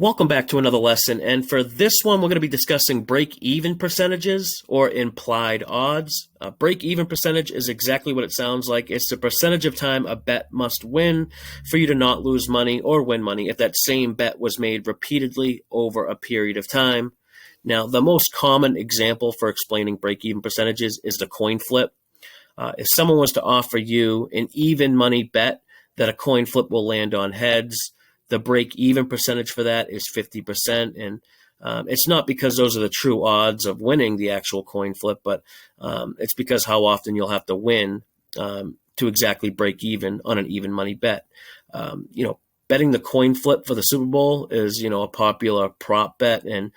Welcome back to another lesson, and for this one we're going to be discussing break-even percentages or implied odds. Break-even percentage is exactly what it sounds like. It's the percentage of time a bet must win for you to not lose money or win money if that same bet was made repeatedly over a period of time. Now, the most common example for explaining break-even percentages is the coin flip. If someone was to offer you an even money bet that a coin flip will land on heads, the break-even percentage for that is 50%, and it's not because those are the true odds of winning the actual coin flip, but it's because how often you'll have to win to exactly break even on an even money bet. Betting the coin flip for the Super Bowl is, a popular prop bet, and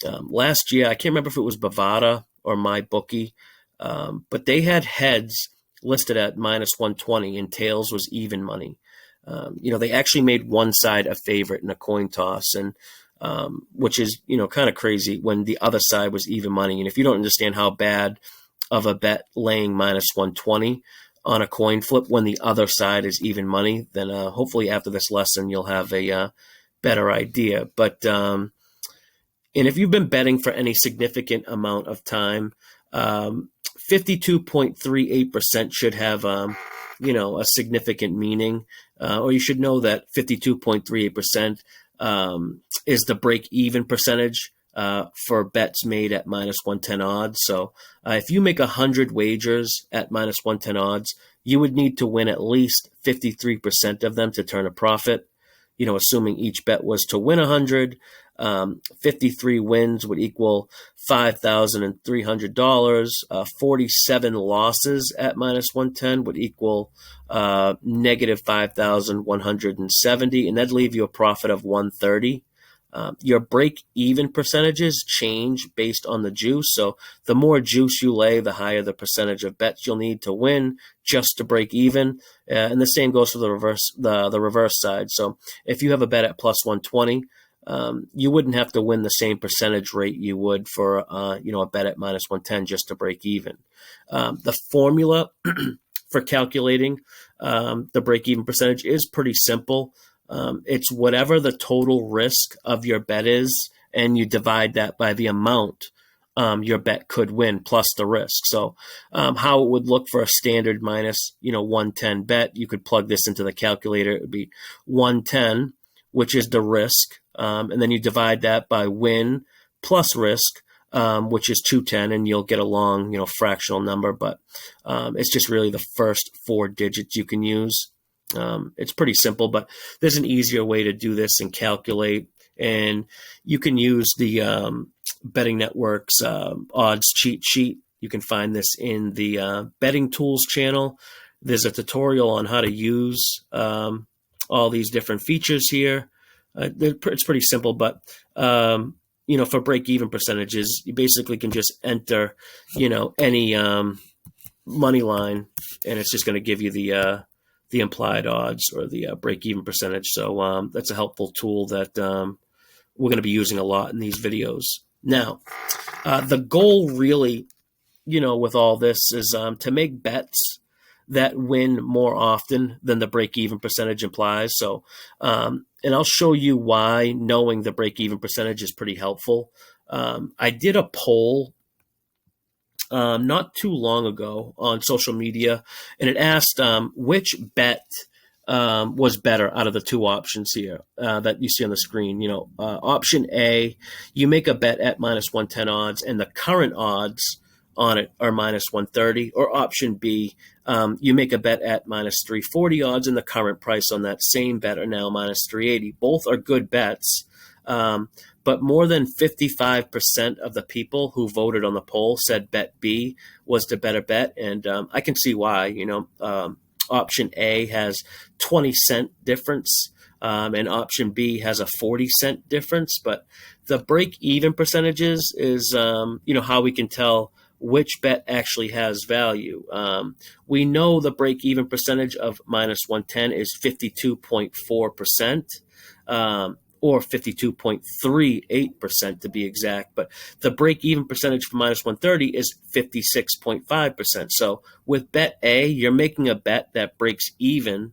last year, I can't remember if it was Bovada or my bookie, but they had heads listed at minus 120 and tails was even money. They actually made one side a favorite in a coin toss, and which is, kind of crazy when the other side was even money. And if you don't understand how bad of a bet laying minus 120 on a coin flip when the other side is even money, then hopefully after this lesson you'll have a better idea. But and if you've been betting for any significant amount of time, 52.38% should have a significant meaning, or you should know that 52.38% is the break-even percentage for bets made at minus 110 odds. So if you make 100 wagers at minus 110 odds, you would need to win at least 53% of them to turn a profit. Assuming each bet was to win 100, 53 wins would equal $5,300. 47 losses at minus 110 would equal negative 5,170, and that'd leave you a profit of 130. Your break-even percentages change based on the juice. So the more juice you lay, the higher the percentage of bets you'll need to win just to break even. And the same goes for the reverse side. So if you have a bet at plus 120, you wouldn't have to win the same percentage rate you would for a bet at minus 110 just to break even. The formula for calculating the break-even percentage is pretty simple. It's whatever the total risk of your bet is, and you divide that by the amount your bet could win plus the risk. So how it would look for a standard minus 110 bet, you could plug this into the calculator. It would be 110, which is the risk, and then you divide that by win plus risk, which is 210, and you'll get a long fractional number, but it's just really the first 4 digits you can use. It's pretty simple, but there's an easier way to do this and calculate. And you can use the Betting Network's odds cheat sheet. You can find this in the Betting Tools channel. There's a tutorial on how to use all these different features here. It's pretty simple, but for break-even percentages, you basically can just enter any money line, and it's just going to give you the implied odds or the break-even percentage. So that's a helpful tool that we're going to be using a lot in these videos. Now, the goal really, with all this is to make bets that win more often than the break-even percentage implies. So, and I'll show you why knowing the break-even percentage is pretty helpful. I did a poll not too long ago on social media, and it asked which bet was better out of the two options here that you see on the screen. Option A, you make a bet at minus 110 odds, and the current odds on it are minus 130. Or option B, you make a bet at minus 340 odds, and the current price on that same bet are now minus 380. Both are good bets. But more than 55% of the people who voted on the poll said bet B was the better bet. And I can see why. Option A has 20-cent difference, and option B has a 40-cent difference. But the break-even percentages is, how we can tell which bet actually has value. We know the break-even percentage of minus 110 is 52.4%. Or 52.38% to be exact. But the break-even percentage for minus 130 is 56.5%. So with bet A, you're making a bet that breaks even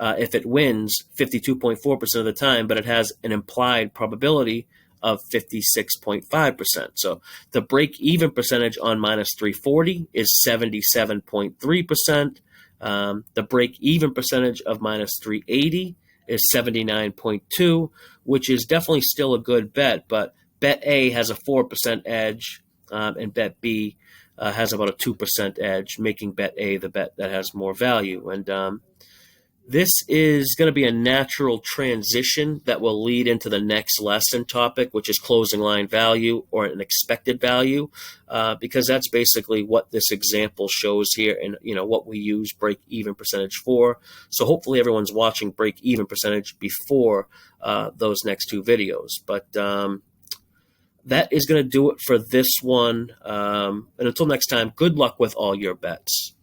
if it wins 52.4% of the time, but it has an implied probability of 56.5%. So the break-even percentage on minus 340 is 77.3%. The break-even percentage of minus 380 is 79.2, which is definitely still a good bet, but bet A has a 4% edge, and bet B has about a 2% edge, making bet A the bet that has more value. And this is going to be a natural transition that will lead into the next lesson topic, which is closing line value or an expected value, because that's basically what this example shows here, and what we use break-even percentage for. So hopefully everyone's watching break-even percentage before those next two videos. But that is going to do it for this one. And until next time, good luck with all your bets.